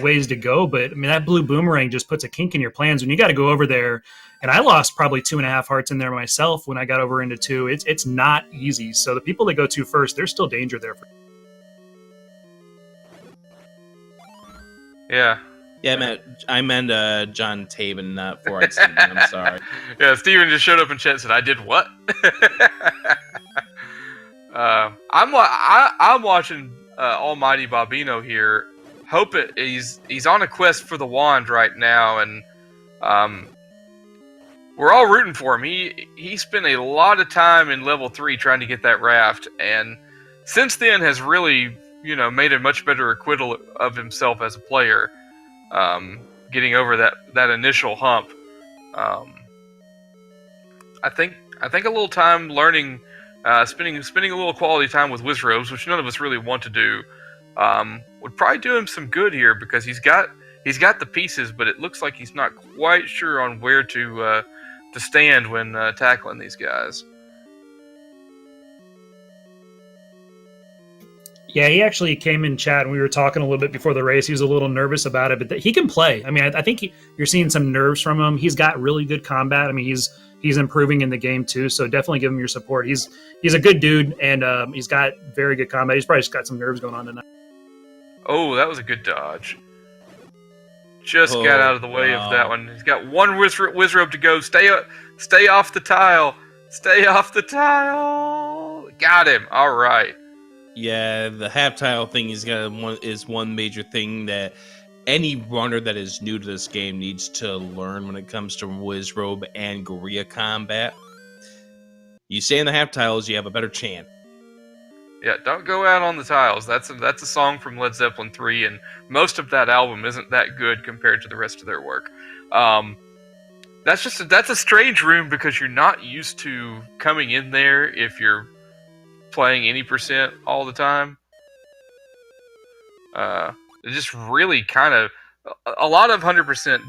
S3: ways to go. But I mean, that blue boomerang just puts a kink in your plans when you got to go over there. And I lost probably 2.5 hearts in there myself when I got over into 2. It's not easy. So the people that go 2 first, there's still danger there.
S2: Yeah.
S1: Yeah, I meant John Tabin, not 4-eyed Steven. I'm sorry.
S2: Yeah, Steven just showed up in chat and said, "I did what?" I'm watching Almighty Bobino here. Hope he's on a quest for the wand right now, and we're all rooting for him. He spent a lot of time in level 3 trying to get that raft, and since then has really made a much better acquittal of himself as a player, getting over that initial hump. I think a little time learning. Spending a little quality time with Wizrobes, which none of us really want to do, would probably do him some good here because he's got the pieces, but it looks like he's not quite sure on where to stand when tackling these guys.
S3: Yeah, he actually came in chat and we were talking a little bit before the race. He was a little nervous about it, but he can play. I mean, I think you're seeing some nerves from him. He's got really good combat. I mean, he's improving in the game too, so definitely give him your support. He's a good dude, and he's got very good combat. He's probably just got some nerves going on tonight.
S2: Oh, that was a good dodge. Just got out of the way of that one. He's got one Wizrobe to go. Stay off the tile. Stay off the tile. Got him. All right.
S1: Yeah, the half tile thing is one major thing that any runner that is new to this game needs to learn when it comes to Wizrobe and Gorilla combat. You stay in the half tiles, you have a better chance.
S2: Yeah, don't go out on the tiles. That's a song from Led Zeppelin 3, and most of that album isn't that good compared to the rest of their work. That's a strange room because you're not used to coming in there if you're playing any percent all the time. It just really kind of a lot of 100%,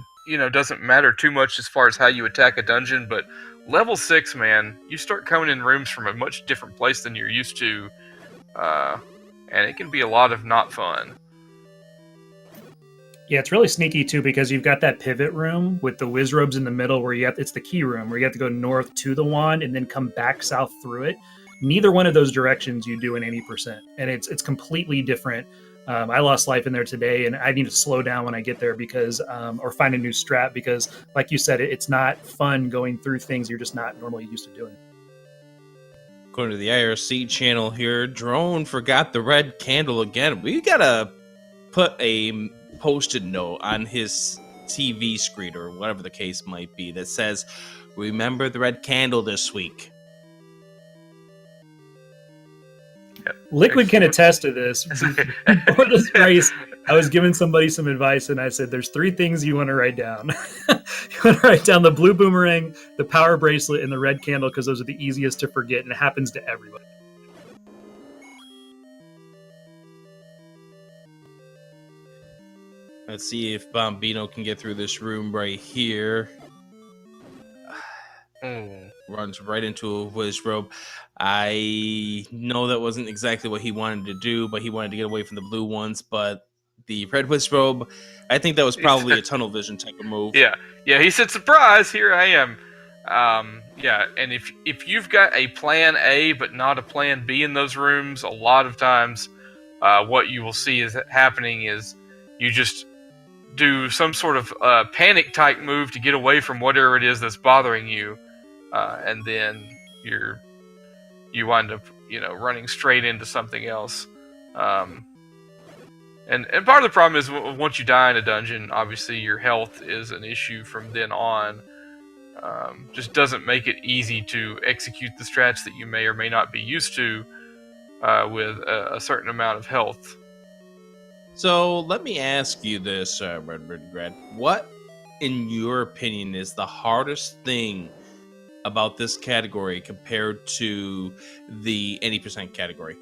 S2: doesn't matter too much as far as how you attack a dungeon, but level 6, man, you start coming in rooms from a much different place than you're used to, and it can be a lot of not fun.
S3: Yeah, it's really sneaky too because you've got that pivot room with the Wizrobes in the middle where it's the key room where you have to go north to the wand and then come back south through it. Neither one of those directions you do in any percent, and it's completely different. I lost life in there today, and I need to slow down when I get there because, or find a new strat because, like you said, it's not fun going through things you're just not normally used to doing.
S1: According to the IRC channel here, Drone forgot the red candle again. We gotta put a post-it note on his TV screen or whatever the case might be that says, "Remember the red candle this week."
S3: Liquid can attest to this. Before this race, I was giving somebody some advice, and I said, there's 3 things you want to write down. You want to write down the blue boomerang, the power bracelet, and the red candle, because those are the easiest to forget, and it happens to everybody.
S1: Let's see if Bombino can get through this room right here. Runs right into a Wizrobe. I know that wasn't exactly what he wanted to do, but he wanted to get away from the blue ones. But the red Wizrobe, I think that was probably a tunnel vision type of move.
S2: Yeah. He said, "Surprise! Here I am." Yeah, and if you've got a plan A but not a plan B in those rooms, a lot of times, what you will see is happening is you just do some sort of panic type move to get away from whatever it is that's bothering you, and then you wind up running straight into something else. And part of the problem is once you die in a dungeon, obviously your health is an issue from then on. Just doesn't make it easy to execute the strats that you may or may not be used to with a certain amount of health.
S1: So let me ask you this, Redbird Grad. What, in your opinion, is the hardest thing about this category compared to the any percent category?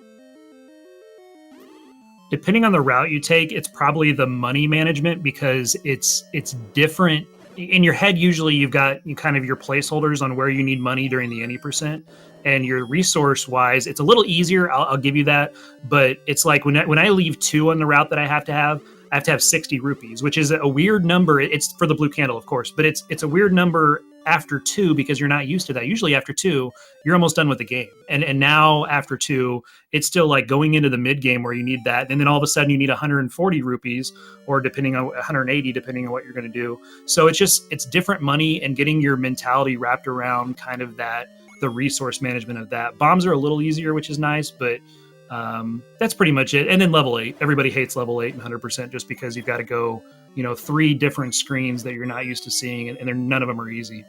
S3: Depending on the route you take, it's probably the money management, because it's different in your head. Usually you've got kind of your placeholders on where you need money during the any percent, and your resource wise it's a little easier. I'll give you that, but it's like when I leave 2 on the route that I have to have 60 rupees, which is a weird number. It's for the blue candle, of course, but it's a weird number after 2 because you're not used to that. Usually after 2 you're almost done with the game, and now after 2 it's still like going into the mid game where you need that, and then all of a sudden you need 140 rupees, or depending on 180, depending on what you're going to do. So it's different money, and getting your mentality wrapped around kind of that, the resource management of that. Bombs are a little easier, which is nice, but that's pretty much it. And then level 8, everybody hates level 8 and 100% just because you've got to go 3 different screens that you're not used to seeing, and none of them are easy.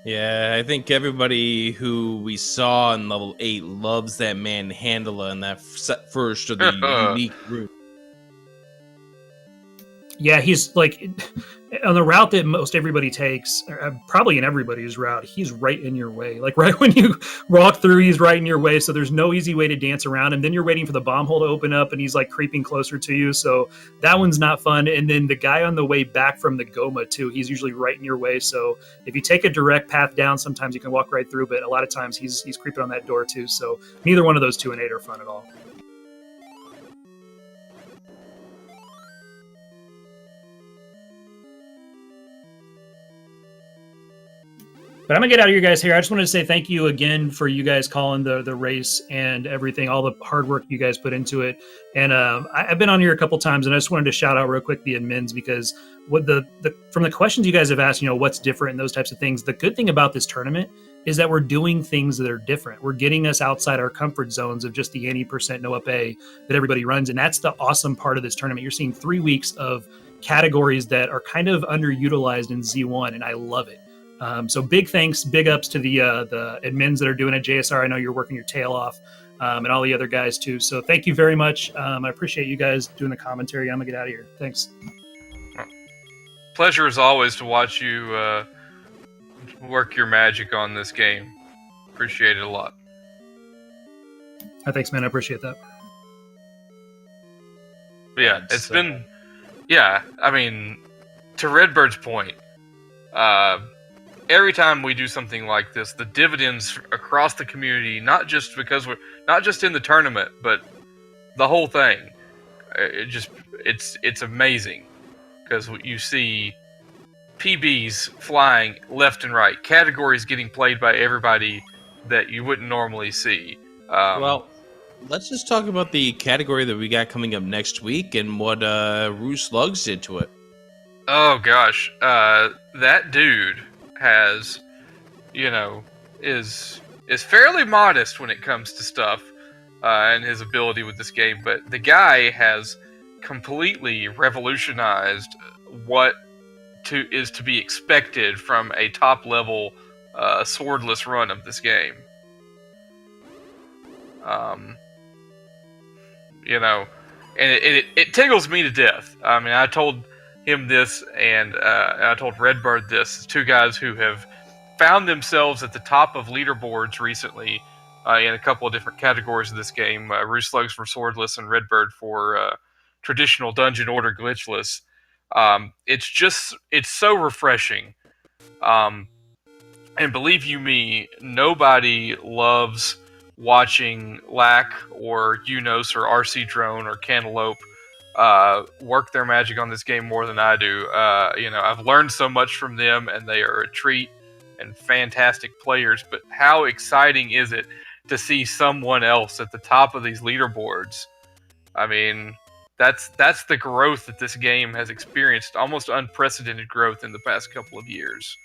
S1: Yeah, I think everybody who we saw in level 8 loves that manhandler and that first of the unique group.
S3: Yeah, he's like on the route that most everybody takes, probably in everybody's route, he's right in your way. Like right when you walk through, he's right in your way. So there's no easy way to dance around him. Then you're waiting for the bomb hole to open up, and he's like creeping closer to you. So that one's not fun. And then the guy on the way back from the Goma too, he's usually right in your way. So if you take a direct path down, sometimes you can walk right through, but a lot of times he's creeping on that door too. So neither one of those 2 and 8 are fun at all. But I'm gonna get out of your guys here. I just wanted to say thank you again for you guys calling the race and everything, all the hard work you guys put into it. And I've been on here a couple times, and I just wanted to shout out real quick the admins, because what the from the questions you guys have asked, what's different and those types of things. The good thing about this tournament is that we're doing things that are different. We're getting us outside our comfort zones of just the 80% no Up+A that everybody runs, and that's the awesome part of this tournament. You're seeing 3 weeks of categories that are kind of underutilized in Z1, and I love it. So big thanks, big ups to the admins that are doing it. JSR, I know you're working your tail off, and all the other guys too. So thank you very much. I appreciate you guys doing the commentary. I'm gonna get out of here. Thanks.
S2: Pleasure as always to watch you work your magic on this game. Appreciate it a lot.
S3: Thanks, man. I appreciate that.
S2: But yeah, it's been, I mean, to Redbird's point, every time we do something like this, the dividends across the community, not just because we're not just in the tournament, but the whole thing, it's amazing, because you see PBs flying left and right, categories getting played by everybody that you wouldn't normally see.
S1: Well, let's just talk about the category that we got coming up next week and what Rue Slugs did to it.
S2: Oh gosh, that dude has, is fairly modest when it comes to stuff and his ability with this game, but the guy has completely revolutionized what is to be expected from a top level swordless run of this game. And it tickles me to death. I mean, I told him this, and I told Redbird this, 2 guys who have found themselves at the top of leaderboards recently in a couple of different categories of this game. Roost Slugs for Swordless and Redbird for traditional Dungeon Order Glitchless. It's so refreshing. And believe you me, nobody loves watching Lack or Unos or RC Drone or Cantaloupe work their magic on this game more than I do. I've learned so much from them, and they are a treat and fantastic players, but how exciting is it to see someone else at the top of these leaderboards? I mean, that's the growth that this game has experienced, almost unprecedented growth in the past couple of years.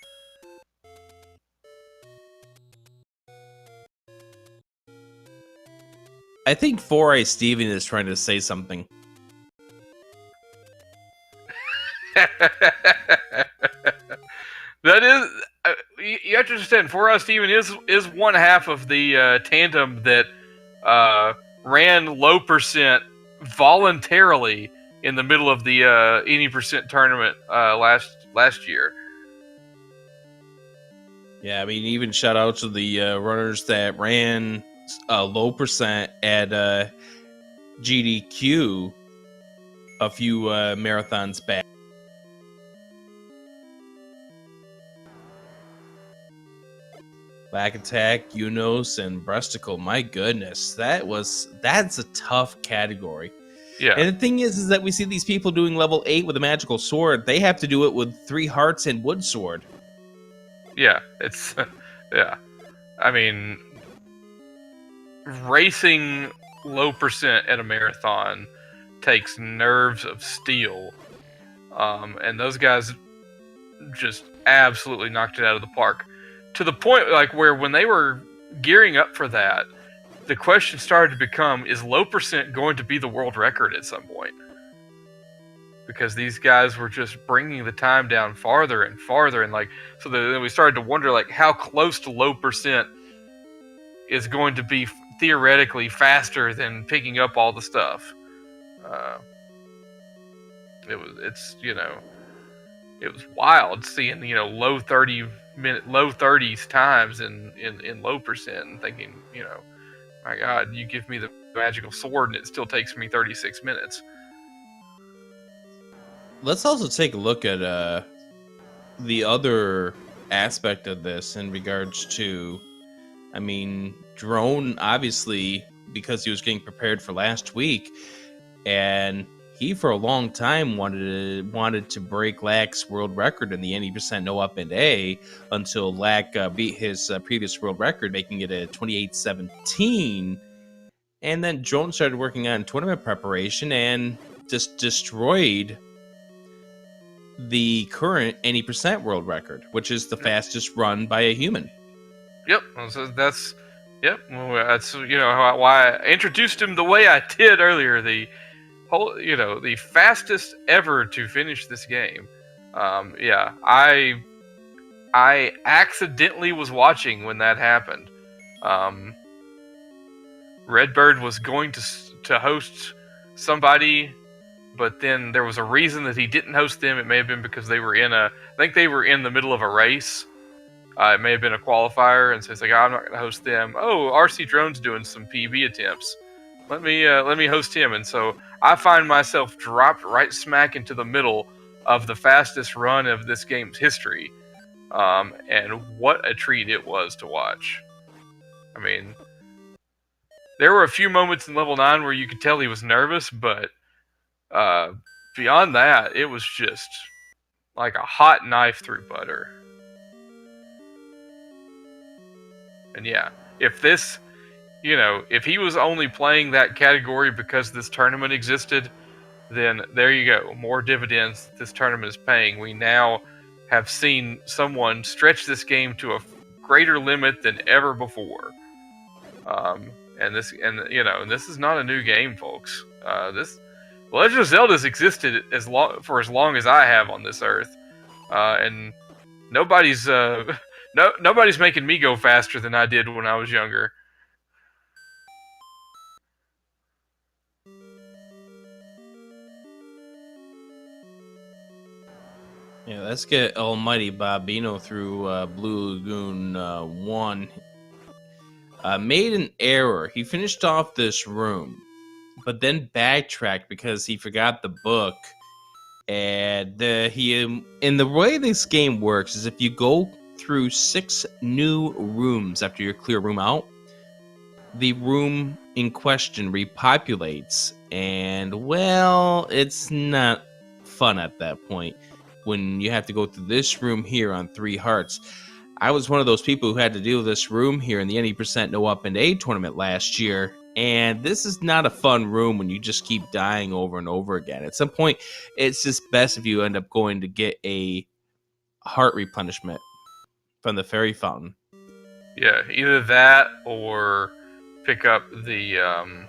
S1: I think 4i Steven is trying to say something.
S2: That is, you have to understand. 4i Steven is one half of the tandem that ran low percent voluntarily in the middle of the 80% tournament last year.
S1: Yeah, I mean, even shout out to the runners that ran low percent at GDQ a few marathons back. Back attack, Unos, and Breasticle. My goodness, that's a tough category.
S2: Yeah.
S1: And the thing is that we see these people doing level 8 with a magical sword. They have to do it with 3 hearts and wood sword.
S2: Yeah, it's yeah. I mean, racing low percent at a marathon takes nerves of steel, and those guys just absolutely knocked it out of the park. To the point, like, where when they were gearing up for that, the question started to become: is low percent going to be the world record at some point? Because these guys were just bringing the time down farther and farther, and like, so then we started to wonder, like, how close to low percent is going to be theoretically faster than picking up all the stuff. It was wild seeing low 30s times in low percent, and thinking, my God, you give me the magical sword and it still takes me 36 minutes.
S1: Let's also take a look at the other aspect of this in regards to, I mean, Drone, obviously, because he was getting prepared for last week, and he for a long time wanted to break Lack's world record in the 80% no up and A, until Lack beat his previous world record, making it a 28-17. And then Drone started working on tournament preparation and just destroyed the current 80% world record, which is the fastest run by a human.
S2: Yep, so that's why I introduced him the way I did earlier. The whole, the fastest ever to finish this game. I accidentally was watching when that happened. Redbird was going to host somebody, but then there was a reason that he didn't host them. It may have been because they were I think they were in the middle of a race. It may have been a qualifier, and so it's like, I'm not going to host them. Oh, RC Drone's doing some PB attempts. Let me host him. And so I find myself dropped right smack into the middle of the fastest run of this game's history. And what a treat it was to watch. I mean, there were a few moments in level 9 where you could tell he was nervous, but beyond that, it was just like a hot knife through butter. And yeah, if he was only playing that category because this tournament existed, then there you go. More dividends that this tournament is paying. We now have seen someone stretch this game to a greater limit than ever before. And this is not a new game, folks. This Legend of Zelda has existed for as long as I have on this earth, and nobody's making me go faster than I did when I was younger.
S1: Yeah, let's get Almighty Bobino through Blue Lagoon 1. Made an error. He finished off this room, but then backtracked because he forgot the book. And the way this game works is if you go through 6 new rooms after you clear a room out, the room in question repopulates, and well, it's not fun at that point when you have to go through this room here on 3 hearts. I was one of those people who had to deal with this room here in the 80% no up and A tournament last year, and this is not a fun room when you just keep dying over and over again. At some point, it's just best if you end up going to get a heart replenishment from the fairy fountain.
S2: Yeah, either that or pick up the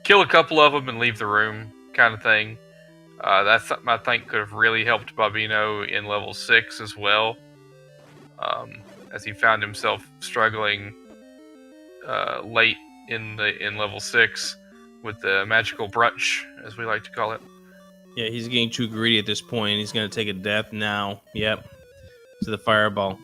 S2: kill a couple of them and leave the room kind of thing. That's something I think could have really helped Bobino in level 6 as well, as he found himself struggling late in level 6 with the magical brunch, as we like to call it.
S1: Yeah, he's getting too greedy at this point. He's going to take a death now. Yep. To the fireball.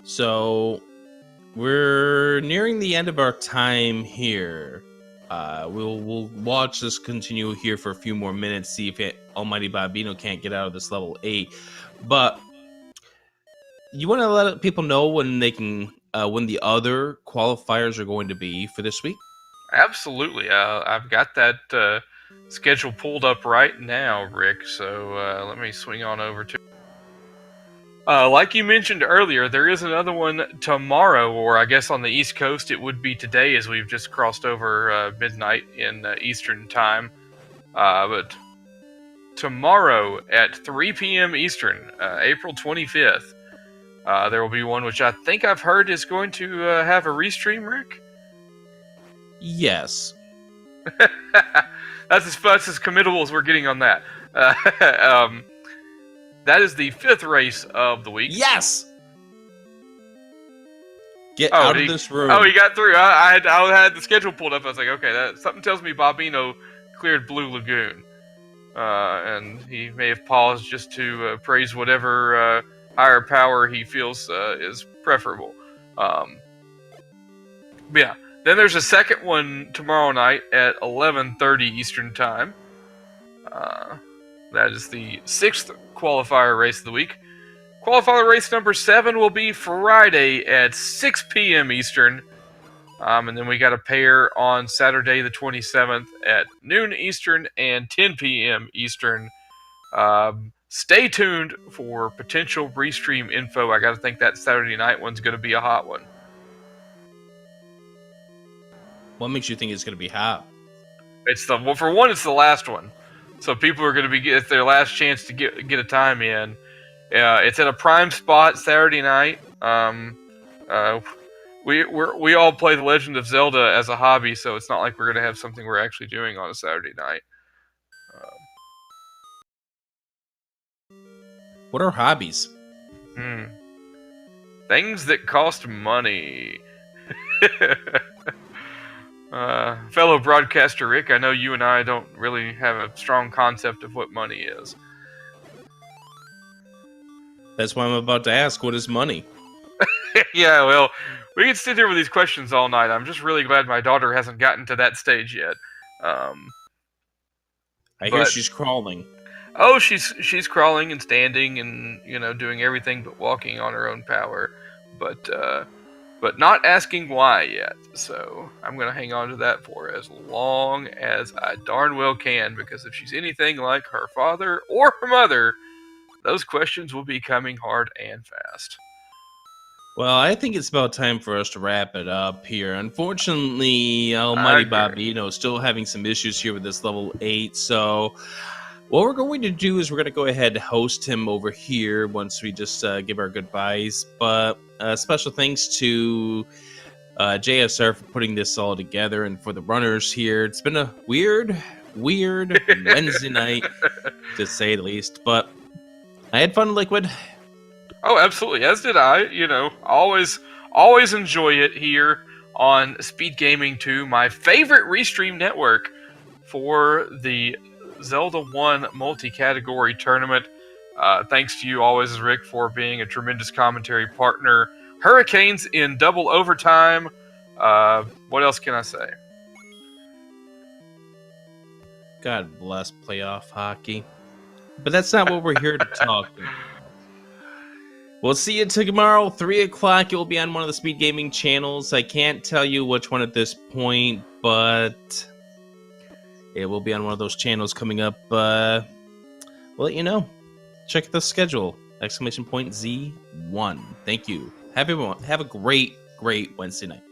S1: So we're nearing the end of our time here. We'll watch this continue here for a few more minutes, see if Almighty Bobino can't get out of this level 8. But you want to let people know when they can, when the other qualifiers are going to be for this week?
S2: Absolutely. I've got that schedule pulled up right now, Rick. So let me swing on over to. Like you mentioned earlier, there is another one tomorrow, or I guess on the East Coast it would be today, as we've just crossed over midnight in Eastern time. But tomorrow at 3 p.m. Eastern, April 25th, there will be one which I think I've heard is going to have a restream, Rick?
S1: Yes.
S2: That's as committable as we're getting on that. That is the 5th race of the week.
S1: Yes! Get out of this room.
S2: Oh, he got through. I had the schedule pulled up. I was like, okay, something tells me Bobino cleared Blue Lagoon. And he may have paused just to praise whatever higher power he feels is preferable. But yeah. Then there's a second one tomorrow night at 11:30 Eastern Time. That is the 6th qualifier race of the week. Qualifier race number 7 will be Friday at 6 p.m. Eastern. And then we got a pair on Saturday the 27th at noon Eastern and 10 p.m. Eastern. Stay tuned for potential restream info. I got to think that Saturday night one's going to be a hot one.
S1: What makes you think it's going to be hot?
S2: For one, it's the last one. So people are going to it's their last chance to get a time in. It's at a prime spot Saturday night. We all play The Legend of Zelda as a hobby, so it's not like we're going to have something we're actually doing on a Saturday night.
S1: What are hobbies?
S2: Things that cost money. Fellow broadcaster Rick, I know you and I don't really have a strong concept of what money is.
S1: That's why I'm about to ask, what is money?
S2: Yeah, well, we can sit here with these questions all night. I'm just really glad my daughter hasn't gotten to that stage yet.
S1: I hear she's crawling.
S2: Oh, she's crawling and standing and, doing everything but walking on her own power. But not asking why yet. So I'm going to hang on to that for as long as I darn well can, because if she's anything like her father or her mother, those questions will be coming hard and fast.
S1: Well, I think it's about time for us to wrap it up here. Unfortunately, Almighty Bobino is still having some issues here with this level 8. So what we're going to do is we're going to go ahead and host him over here once we just give our goodbyes. But special thanks to JSR for putting this all together, and for the runners here. It's been a weird Wednesday night, to say the least. But I had fun, Liquid.
S2: Oh, absolutely. As did I. Always enjoy it here on SpeedGaming 2, my favorite restream network for the Zelda 1 multi-category tournament. Thanks to you always, Rick, for being a tremendous commentary partner. Hurricanes in double overtime. What else can I say?
S1: God bless playoff hockey. But that's not what we're here to talk about. We'll see you tomorrow, 3 o'clock. It will be on one of the Speed Gaming channels. I can't tell you which one at this point, but it will be on one of those channels coming up. We'll let you know. Check the schedule. !Z1. Thank you. Have a great Wednesday night.